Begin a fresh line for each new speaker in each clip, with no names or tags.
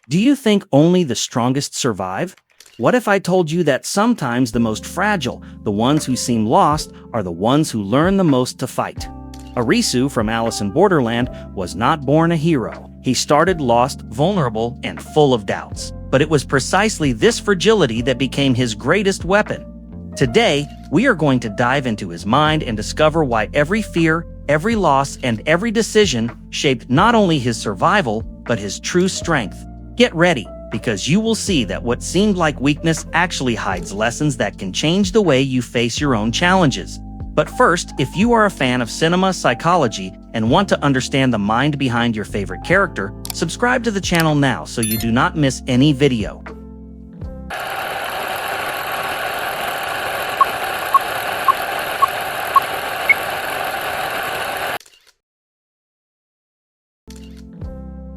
Do you think only the strongest survive? What if I told you that sometimes the most fragile, the ones who seem lost, are the ones who learn the most to fight? Arisu from Alice in Borderland was not born a hero. He started lost, vulnerable, and full of doubts. But it was precisely this fragility that became his greatest weapon. Today, we are going to dive into his mind and discover why every fear, every loss, and every decision shaped not only his survival, but his true strength. Get ready, because you will see that what seemed like weakness actually hides lessons that can change the way you face your own challenges. But first, if you are a fan of cinema psychology and want to understand the mind behind your favorite character, subscribe to the channel now so you do not miss any video.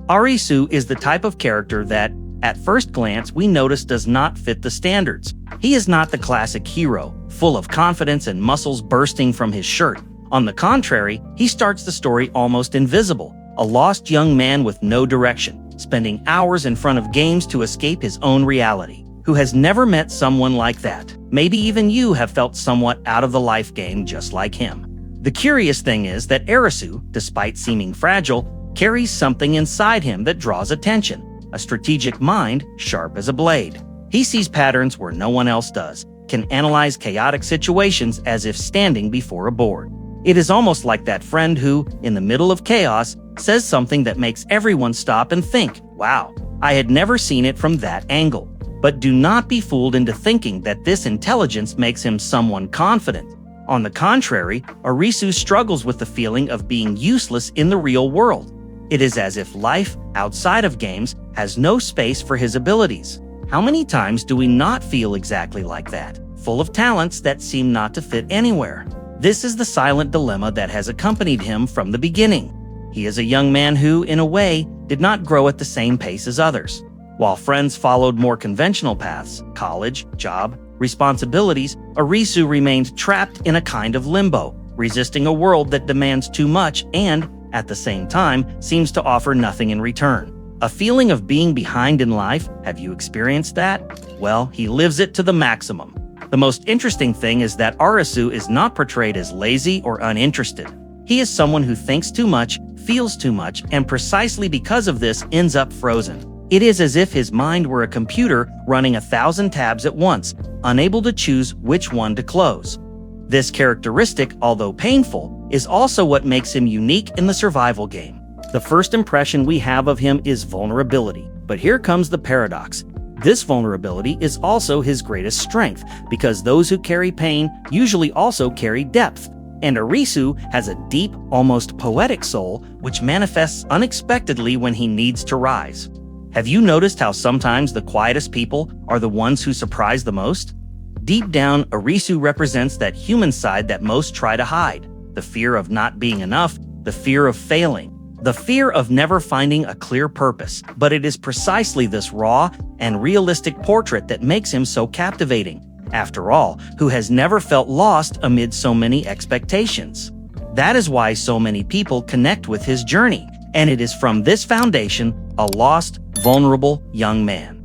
Arisu is the type of character that, at first glance, we notice does not fit the standards. He is not the classic hero, full of confidence and muscles bursting from his shirt. On the contrary, he starts the story almost invisible, a lost young man with no direction, spending hours in front of games to escape his own reality. Who has never met someone like that? Maybe even you have felt somewhat out of the life game just like him. The curious thing is that Arisu, despite seeming fragile, carries something inside him that draws attention, a strategic mind sharp as a blade. He sees patterns where no one else does, can analyze chaotic situations as if standing before a board. It is almost like that friend who, in the middle of chaos, says something that makes everyone stop and think, wow, I had never seen it from that angle. But do not be fooled into thinking that this intelligence makes him someone confident. On the contrary, Arisu struggles with the feeling of being useless in the real world. It is as if life, outside of games, has no space for his abilities. How many times do we not feel exactly like that, full of talents that seem not to fit anywhere? This is the silent dilemma that has accompanied him from the beginning. He is a young man who, in a way, did not grow at the same pace as others. While friends followed more conventional paths, college, job, responsibilities, Arisu remained trapped in a kind of limbo, resisting a world that demands too much and, at the same time, seems to offer nothing in return. A feeling of being behind in life, have you experienced that? Well, he lives it to the maximum. The most interesting thing is that Arisu is not portrayed as lazy or uninterested. He is someone who thinks too much, feels too much, and precisely because of this ends up frozen. It is as if his mind were a computer running 1,000 tabs at once, unable to choose which one to close. This characteristic, although painful, is also what makes him unique in the survival game. The first impression we have of him is vulnerability. But here comes the paradox. This vulnerability is also his greatest strength, because those who carry pain usually also carry depth. And Arisu has a deep, almost poetic soul, which manifests unexpectedly when he needs to rise. Have you noticed how sometimes the quietest people are the ones who surprise the most? Deep down, Arisu represents that human side that most try to hide. The fear of not being enough, the fear of failing, the fear of never finding a clear purpose. But it is precisely this raw and realistic portrait that makes him so captivating. After all, who has never felt lost amid so many expectations? That is why so many people connect with his journey. And it is from this foundation, a lost, vulnerable young man,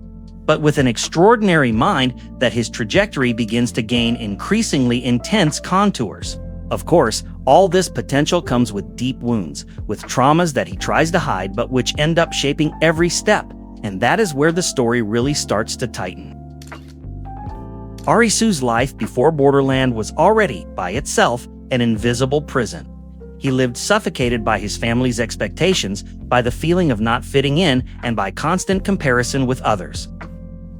but with an extraordinary mind, that his trajectory begins to gain increasingly intense contours. Of course, all this potential comes with deep wounds, with traumas that he tries to hide but which end up shaping every step, and that is where the story really starts to tighten. Arisu's life before Borderland was already, by itself, an invisible prison. He lived suffocated by his family's expectations, by the feeling of not fitting in, and by constant comparison with others.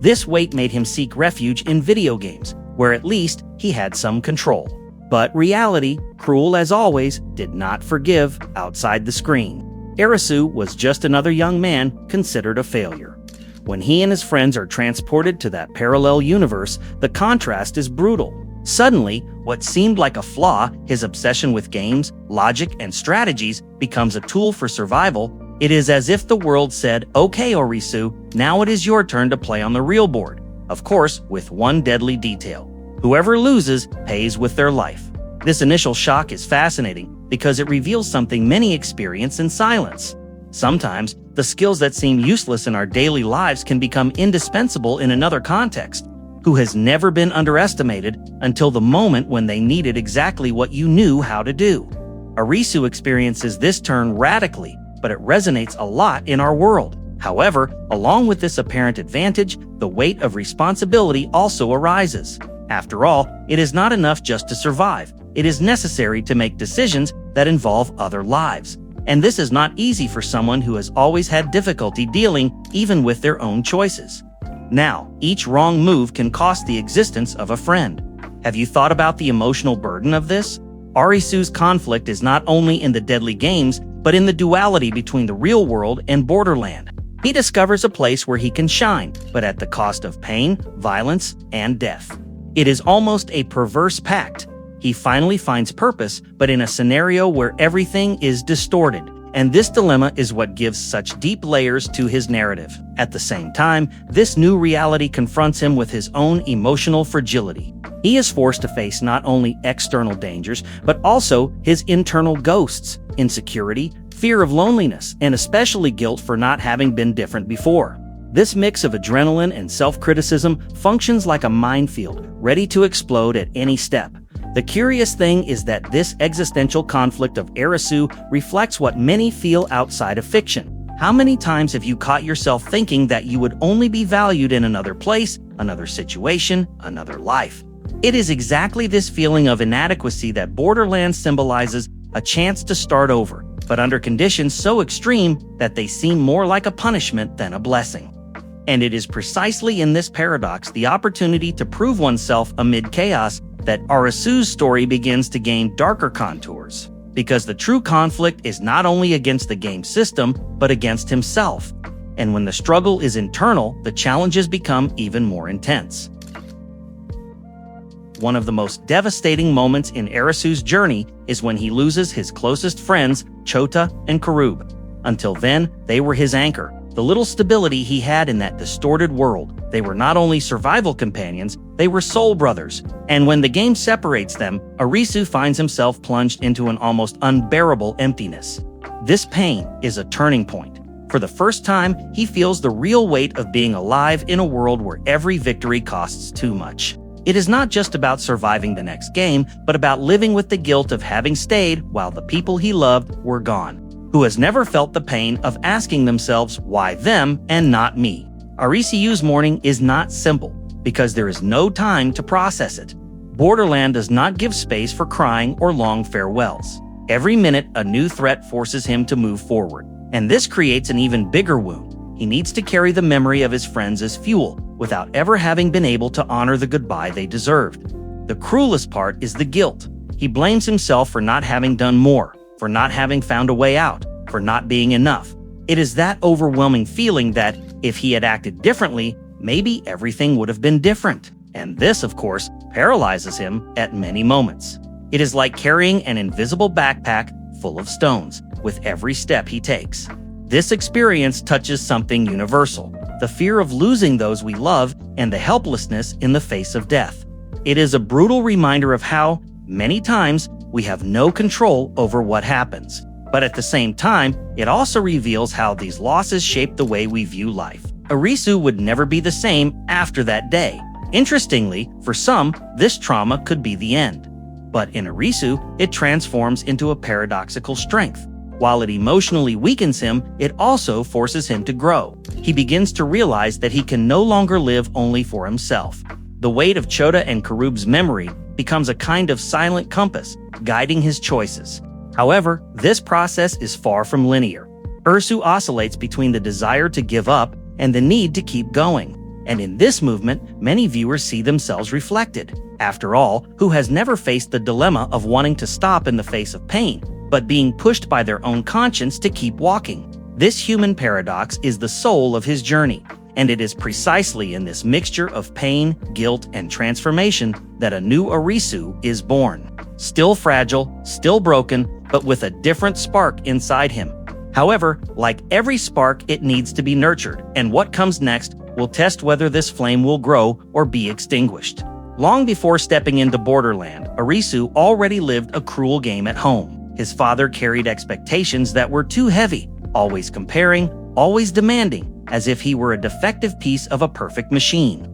This weight made him seek refuge in video games, where at least he had some control. But reality, cruel as always, did not forgive outside the screen. Arisu was just another young man considered a failure. When he and his friends are transported to that parallel universe, the contrast is brutal. Suddenly, what seemed like a flaw, his obsession with games, logic, and strategies, becomes a tool for survival. It is as if the world said, "Okay, Arisu, now it is your turn to play on the real board." Of course, with one deadly detail. Whoever loses pays with their life. This initial shock is fascinating because it reveals something many experience in silence. Sometimes, the skills that seem useless in our daily lives can become indispensable in another context. Who has never been underestimated until the moment when they needed exactly what you knew how to do? Arisu experiences this turn radically, but it resonates a lot in our world. However, along with this apparent advantage, the weight of responsibility also arises. After all, it is not enough just to survive. It is necessary to make decisions that involve other lives. And this is not easy for someone who has always had difficulty dealing even with their own choices. Now, each wrong move can cost the existence of a friend. Have you thought about the emotional burden of this? Arisu's conflict is not only in the deadly games, but in the duality between the real world and Borderland. He discovers a place where he can shine, but at the cost of pain, violence, and death. It is almost a perverse pact. He finally finds purpose, but in a scenario where everything is distorted. And this dilemma is what gives such deep layers to his narrative. At the same time, this new reality confronts him with his own emotional fragility. He is forced to face not only external dangers, but also his internal ghosts, insecurity, fear of loneliness, and especially guilt for not having been different before. This mix of adrenaline and self-criticism functions like a minefield, ready to explode at any step. The curious thing is that this existential conflict of Arisu reflects what many feel outside of fiction. How many times have you caught yourself thinking that you would only be valued in another place, another situation, another life? It is exactly this feeling of inadequacy that Borderland symbolizes, a chance to start over, but under conditions so extreme that they seem more like a punishment than a blessing. And it is precisely in this paradox, the opportunity to prove oneself amid chaos, that Arisu's story begins to gain darker contours. Because the true conflict is not only against the game system, but against himself. And when the struggle is internal, the challenges become even more intense. One of the most devastating moments in Arisu's journey is when he loses his closest friends, Chota and Karub. Until then, they were his anchor, the little stability he had in that distorted world. They were not only survival companions, they were soul brothers. And when the game separates them, Arisu finds himself plunged into an almost unbearable emptiness. This pain is a turning point. For the first time, he feels the real weight of being alive in a world where every victory costs too much. It is not just about surviving the next game, but about living with the guilt of having stayed while the people he loved were gone. Who has never felt the pain of asking themselves, why them and not me? Arisu's mourning is not simple, because there is no time to process it. Borderland does not give space for crying or long farewells. Every minute, a new threat forces him to move forward. And this creates an even bigger wound. He needs to carry the memory of his friends as fuel, without ever having been able to honor the goodbye they deserved. The cruelest part is the guilt. He blames himself for not having done more, for not having found a way out, for not being enough. It is that overwhelming feeling that, if he had acted differently, maybe everything would have been different. And this, of course, paralyzes him at many moments. It is like carrying an invisible backpack full of stones with every step he takes. This experience touches something universal, the fear of losing those we love and the helplessness in the face of death. It is a brutal reminder of how, many times, we have no control over what happens. But at the same time, it also reveals how these losses shape the way we view life. Arisu would never be the same after that day. Interestingly, for some, this trauma could be the end. But in Arisu, it transforms into a paradoxical strength. While it emotionally weakens him, it also forces him to grow. He begins to realize that he can no longer live only for himself. The weight of Chota and Karub's memory becomes a kind of silent compass, guiding his choices. However, this process is far from linear. Arisu oscillates between the desire to give up and the need to keep going. And in this movement, many viewers see themselves reflected. After all, who has never faced the dilemma of wanting to stop in the face of pain, but being pushed by their own conscience to keep walking? This human paradox is the soul of his journey, and it is precisely in this mixture of pain, guilt, and transformation that a new Arisu is born. Still fragile, still broken, but with a different spark inside him. However, like every spark, it needs to be nurtured, and what comes next will test whether this flame will grow or be extinguished. Long before stepping into Borderland, Arisu already lived a cruel game at home. His father carried expectations that were too heavy, always comparing, always demanding, as if he were a defective piece of a perfect machine.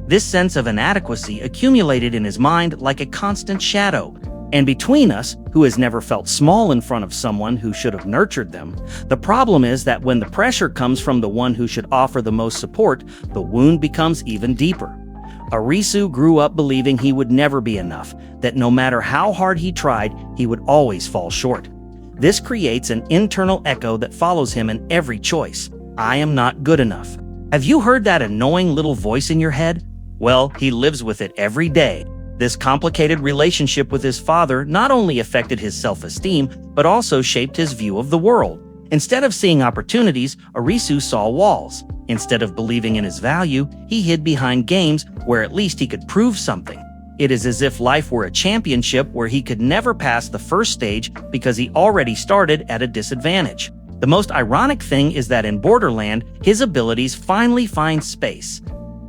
This sense of inadequacy accumulated in his mind like a constant shadow. And between us, who has never felt small in front of someone who should have nurtured them, the problem is that when the pressure comes from the one who should offer the most support, the wound becomes even deeper. Arisu grew up believing he would never be enough, that no matter how hard he tried, he would always fall short. This creates an internal echo that follows him in every choice. I am not good enough. Have you heard that annoying little voice in your head? Well, he lives with it every day. This complicated relationship with his father not only affected his self-esteem, but also shaped his view of the world. Instead of seeing opportunities, Arisu saw walls. Instead of believing in his value, he hid behind games where at least he could prove something. It is as if life were a championship where he could never pass the first stage because he already started at a disadvantage. The most ironic thing is that in Borderland, his abilities finally find space.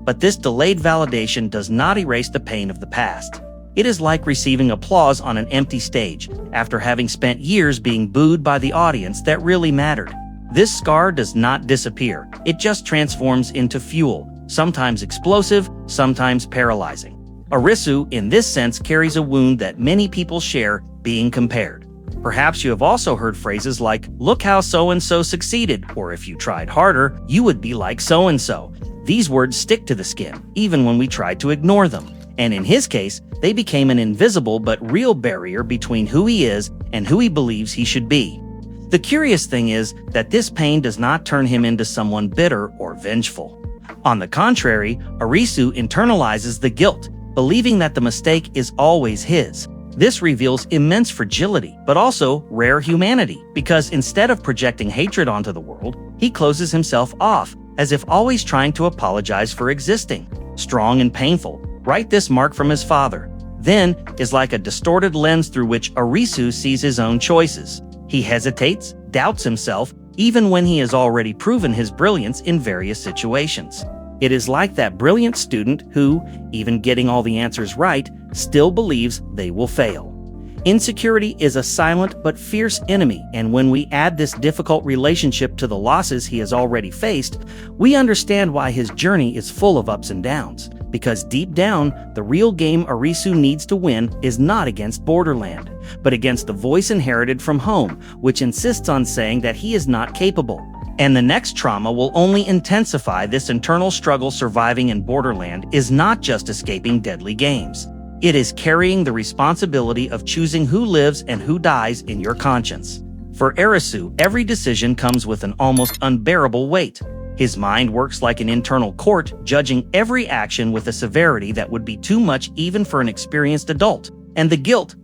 But this delayed validation does not erase the pain of the past. It is like receiving applause on an empty stage, after having spent years being booed by the audience that really mattered. This scar does not disappear, it just transforms into fuel, sometimes explosive, sometimes paralyzing. Arisu, in this sense, carries a wound that many people share, being compared. Perhaps you have also heard phrases like, "Look how so-and-so succeeded," or "If you tried harder, you would be like so-and-so." These words stick to the skin, even when we try to ignore them. And in his case, they became an invisible but real barrier between who he is and who he believes he should be. The curious thing is that this pain does not turn him into someone bitter or vengeful. On the contrary, Arisu internalizes the guilt, believing that the mistake is always his. This reveals immense fragility, but also rare humanity, because instead of projecting hatred onto the world, he closes himself off, as if always trying to apologize for existing. Strong and painful, right? This mark from his father. Then is like a distorted lens through which Arisu sees his own choices. He hesitates, doubts himself, even when he has already proven his brilliance in various situations. It is like that brilliant student who, even getting all the answers right, still believes they will fail. Insecurity is a silent but fierce enemy, and when we add this difficult relationship to the losses he has already faced, we understand why his journey is full of ups and downs. Because deep down, the real game Arisu needs to win is not against Borderland, but against the voice inherited from home, which insists on saying that he is not capable. And the next trauma will only intensify this internal struggle. Surviving in Borderland is not just escaping deadly games. It is carrying the responsibility of choosing who lives and who dies in your conscience. For Arisu, every decision comes with an almost unbearable weight. His mind works like an internal court, judging every action with a severity that would be too much even for an experienced adult. And the guilt,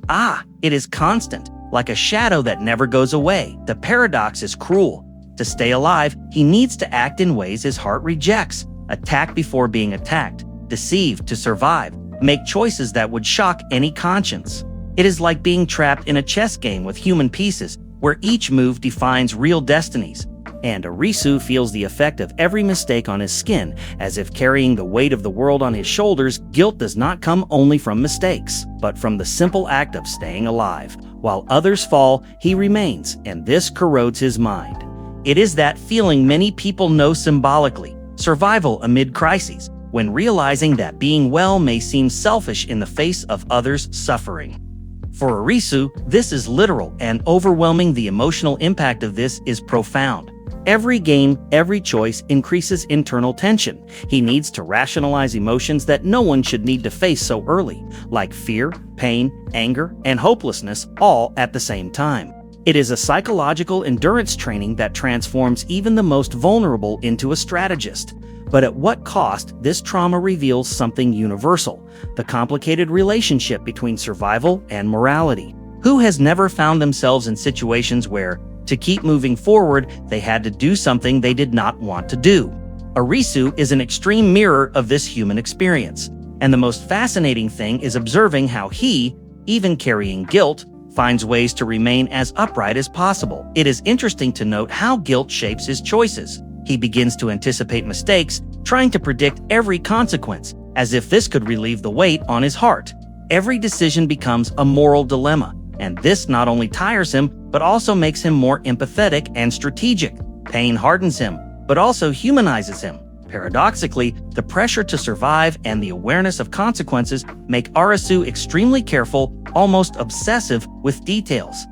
it is constant, like a shadow that never goes away. The paradox is cruel. To stay alive, he needs to act in ways his heart rejects, attack before being attacked, deceive to survive, make choices that would shock any conscience. It is like being trapped in a chess game with human pieces, where each move defines real destinies. And Arisu feels the effect of every mistake on his skin, as if carrying the weight of the world on his shoulders. Guilt does not come only from mistakes, but from the simple act of staying alive. While others fall, he remains, and this corrodes his mind. It is that feeling many people know symbolically, survival amid crises, when realizing that being well may seem selfish in the face of others' suffering. For Arisu, this is literal and overwhelming. The emotional impact of this is profound. Every game, every choice increases internal tension. He needs to rationalize emotions that no one should need to face so early, like fear, pain, anger, and hopelessness, all at the same time. It is a psychological endurance training that transforms even the most vulnerable into a strategist. But at what cost? This trauma reveals something universal: the complicated relationship between survival and morality. Who has never found themselves in situations where, to keep moving forward, they had to do something they did not want to do? Arisu is an extreme mirror of this human experience. And the most fascinating thing is observing how he, even carrying guilt, finds ways to remain as upright as possible. It is interesting to note how guilt shapes his choices. He begins to anticipate mistakes, trying to predict every consequence, as if this could relieve the weight on his heart. Every decision becomes a moral dilemma. and this not only tires him, but also makes him more empathetic and strategic. Pain hardens him, but also humanizes him. Paradoxically, the pressure to survive and the awareness of consequences make Arisu extremely careful, almost obsessive with details.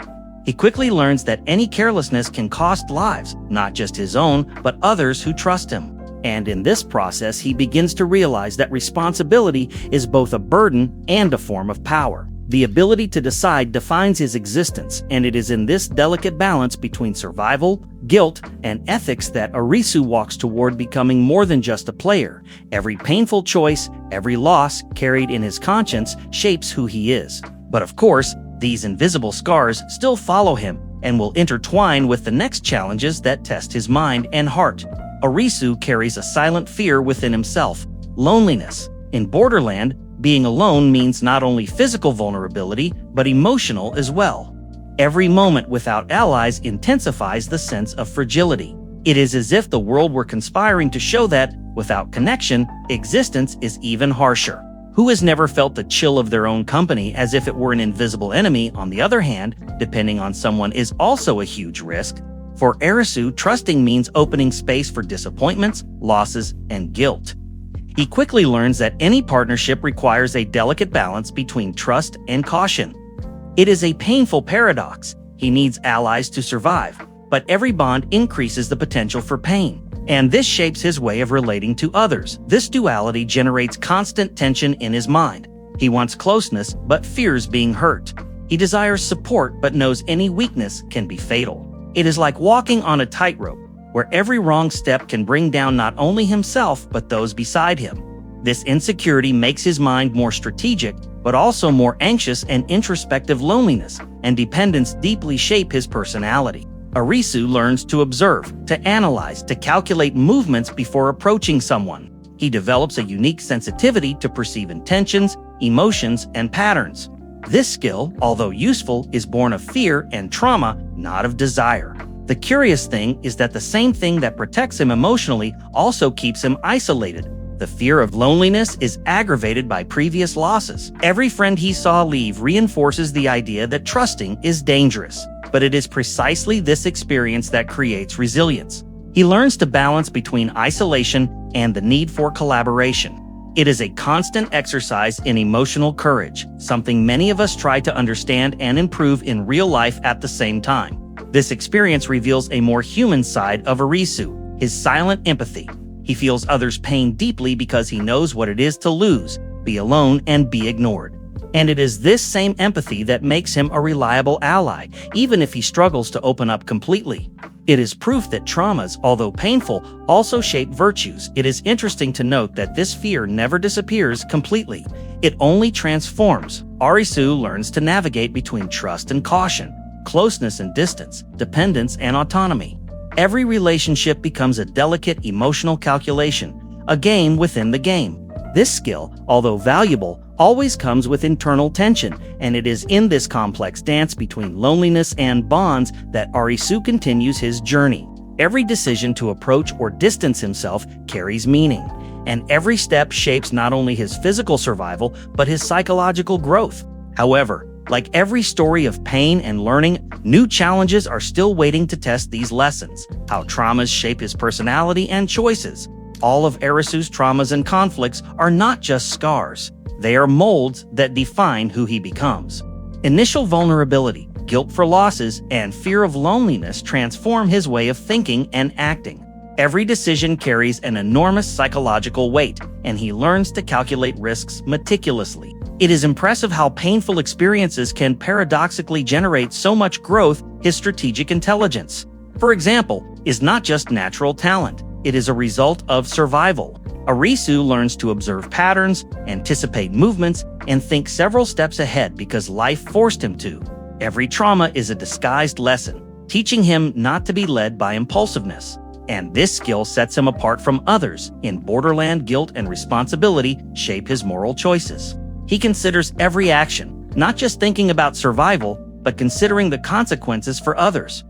He quickly learns that any carelessness can cost lives, not just his own, but others who trust him. And in this process, he begins to realize that responsibility is both a burden and a form of power. The ability to decide defines his existence, and it is in this delicate balance between survival, guilt, and ethics that Arisu walks toward becoming more than just a player. Every painful choice, every loss carried in his conscience shapes who he is. But of course, these invisible scars still follow him and will intertwine with the next challenges that test his mind and heart. Arisu carries a silent fear within himself: loneliness. In Borderland, being alone means not only physical vulnerability, but emotional as well. Every moment without allies intensifies the sense of fragility. It is as if the world were conspiring to show that, without connection, existence is even harsher. Who has never felt the chill of their own company as if it were an invisible enemy? On the other hand, depending on someone is also a huge risk. For Arisu, trusting means opening space for disappointments, losses, and guilt. He quickly learns that any partnership requires a delicate balance between trust and caution. It is a painful paradox. He needs allies to survive, but every bond increases the potential for pain, and this shapes his way of relating to others. This duality generates constant tension in his mind. He wants closeness, but fears being hurt. He desires support, but knows any weakness can be fatal. It is like walking on a tightrope, where every wrong step can bring down not only himself, but those beside him. This insecurity makes his mind more strategic, but also more anxious, and introspective. Loneliness and dependence deeply shape his personality. Arisu learns to observe, to analyze, to calculate movements before approaching someone. He develops a unique sensitivity to perceive intentions, emotions, and patterns. This skill, although useful, is born of fear and trauma, not of desire. The curious thing is that the same thing that protects him emotionally also keeps him isolated. The fear of loneliness is aggravated by previous losses. Every friend he saw leave reinforces the idea that trusting is dangerous. But it is precisely this experience that creates resilience. He learns to balance between isolation and the need for collaboration. It is a constant exercise in emotional courage, something many of us try to understand and improve in real life at the same time. This experience reveals a more human side of Arisu, his silent empathy. He feels others' pain deeply because he knows what it is to lose, be alone, and be ignored. And it is this same empathy that makes him a reliable ally, even if he struggles to open up completely. It is proof that traumas, although painful, also shape virtues. It is interesting to note that this fear never disappears completely. It only transforms. Arisu learns to navigate between trust and caution, closeness and distance, dependence and autonomy. Every relationship becomes a delicate emotional calculation, a game within the game. This skill, although valuable, always comes with internal tension, and it is in this complex dance between loneliness and bonds that Arisu continues his journey. Every decision to approach or distance himself carries meaning, and every step shapes not only his physical survival, but his psychological growth. However, like every story of pain and learning, new challenges are still waiting to test these lessons, how traumas shape his personality and choices. All of Arisu's traumas and conflicts are not just scars. They are molds that define who he becomes. Initial vulnerability, guilt for losses, and fear of loneliness transform his way of thinking and acting. Every decision carries an enormous psychological weight, and he learns to calculate risks meticulously. It is impressive how painful experiences can paradoxically generate so much growth. His strategic intelligence, for example, is not just natural talent. It is a result of survival. Arisu learns to observe patterns, anticipate movements, and think several steps ahead because life forced him to. Every trauma is a disguised lesson, teaching him not to be led by impulsiveness. And this skill sets him apart from others. In Borderland, guilt and responsibility shape his moral choices. He considers every action, not just thinking about survival, but considering the consequences for others.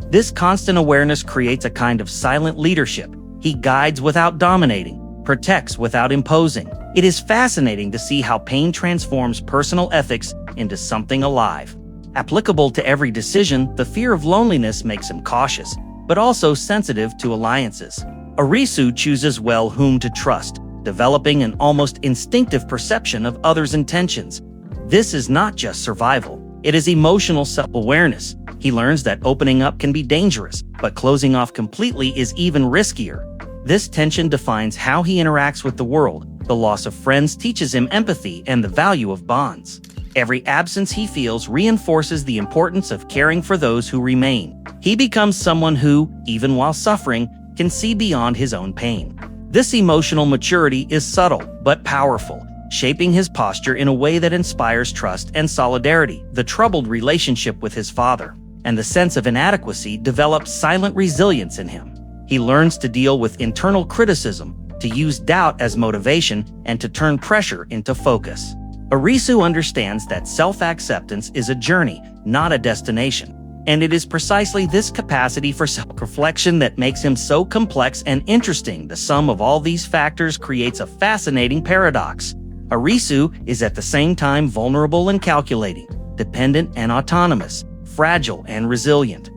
This constant awareness creates a kind of silent leadership. He guides without dominating, protects without imposing. It is fascinating to see how pain transforms personal ethics into something alive. Applicable to every decision, the fear of loneliness makes him cautious, but also sensitive to alliances. Arisu chooses well whom to trust, developing an almost instinctive perception of others' intentions. This is not just survival, it is emotional self-awareness. He learns that opening up can be dangerous, but closing off completely is even riskier. This tension defines how he interacts with the world. The loss of friends teaches him empathy and the value of bonds. Every absence he feels reinforces the importance of caring for those who remain. He becomes someone who, even while suffering, can see beyond his own pain. This emotional maturity is subtle but powerful, shaping his posture in a way that inspires trust and solidarity. The troubled relationship with his father and the sense of inadequacy develops silent resilience in him. He learns to deal with internal criticism, to use doubt as motivation, and to turn pressure into focus. Arisu understands that self-acceptance is a journey, not a destination. And it is precisely this capacity for self-reflection that makes him so complex and interesting. The sum of all these factors creates a fascinating paradox. Arisu is at the same time vulnerable and calculating, dependent and autonomous, fragile and resilient.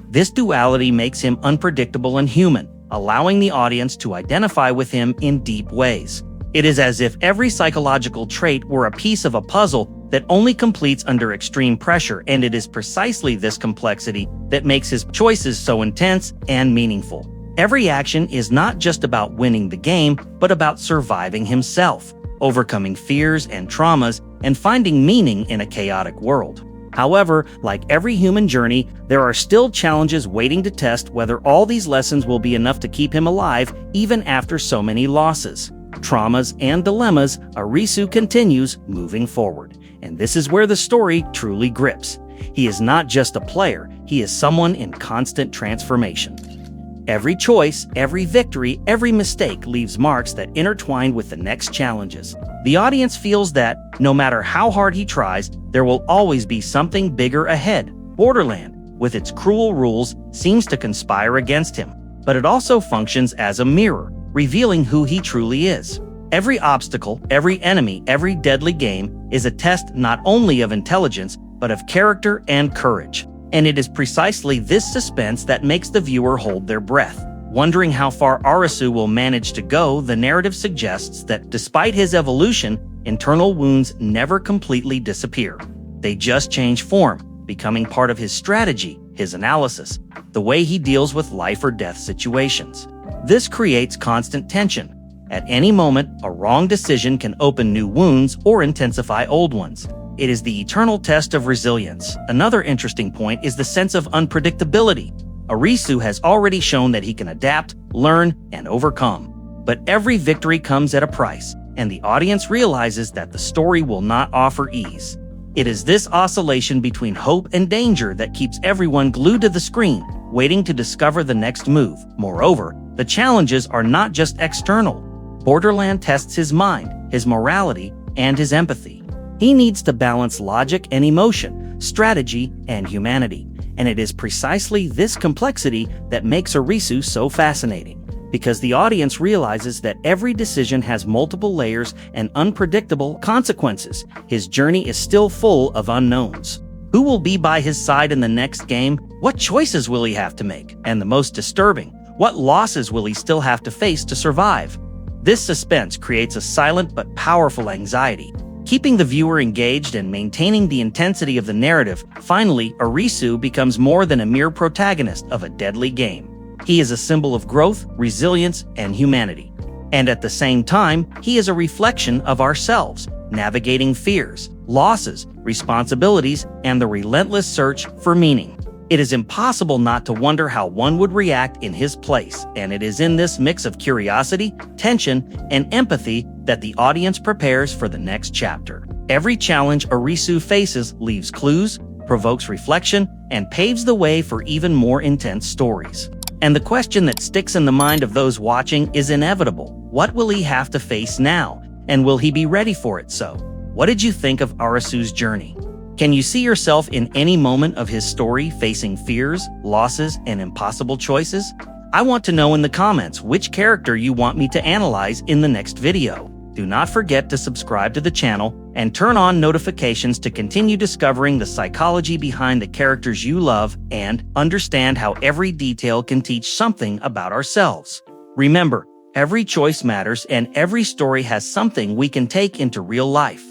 This duality makes him unpredictable and human, allowing the audience to identify with him in deep ways. It is as if every psychological trait were a piece of a puzzle that only completes under extreme pressure, and it is precisely this complexity that makes his choices so intense and meaningful. Every action is not just about winning the game, but about surviving himself, overcoming fears and traumas, and finding meaning in a chaotic world. However, like every human journey, there are still challenges waiting to test whether all these lessons will be enough to keep him alive even after so many losses, traumas, and dilemmas. Arisu continues moving forward. And this is where the story truly grips. He is not just a player, he is someone in constant transformation. Every choice, every victory, every mistake leaves marks that intertwine with the next challenges. The audience feels that, no matter how hard he tries, there will always be something bigger ahead. Borderland, with its cruel rules, seems to conspire against him, but it also functions as a mirror, revealing who he truly is. Every obstacle, every enemy, every deadly game is a test not only of intelligence, but of character and courage. And it is precisely this suspense that makes the viewer hold their breath. Wondering how far Arisu will manage to go, the narrative suggests that despite his evolution, internal wounds never completely disappear. They just change form, becoming part of his strategy, his analysis, the way he deals with life or death situations. This creates constant tension. At any moment, a wrong decision can open new wounds or intensify old ones. It is the eternal test of resilience. Another interesting point is the sense of unpredictability. Arisu has already shown that he can adapt, learn, and overcome. But every victory comes at a price, and the audience realizes that the story will not offer ease. It is this oscillation between hope and danger that keeps everyone glued to the screen, waiting to discover the next move. Moreover, the challenges are not just external. Borderland tests his mind, his morality, and his empathy. He needs to balance logic and emotion, strategy and humanity. And it is precisely this complexity that makes Arisu so fascinating, because the audience realizes that every decision has multiple layers and unpredictable consequences. His journey is still full of unknowns. Who will be by his side in the next game? What choices will he have to make? And the most disturbing, what losses will he still have to face to survive? This suspense creates a silent but powerful anxiety, keeping the viewer engaged and maintaining the intensity of the narrative. Finally, Arisu becomes more than a mere protagonist of a deadly game. He is a symbol of growth, resilience, and humanity. And at the same time, he is a reflection of ourselves, navigating fears, losses, responsibilities, and the relentless search for meaning. It is impossible not to wonder how one would react in his place, and it is in this mix of curiosity, tension, and empathy that the audience prepares for the next chapter. Every challenge Arisu faces leaves clues, provokes reflection, and paves the way for even more intense stories. And the question that sticks in the mind of those watching is inevitable. What will he have to face now? And will he be ready for it? So, what did you think of Arisu's journey? Can you see yourself in any moment of his story facing fears, losses, and impossible choices? I want to know in the comments which character you want me to analyze in the next video. Do not forget to subscribe to the channel and turn on notifications to continue discovering the psychology behind the characters you love and understand how every detail can teach something about ourselves. Remember, every choice matters and every story has something we can take into real life.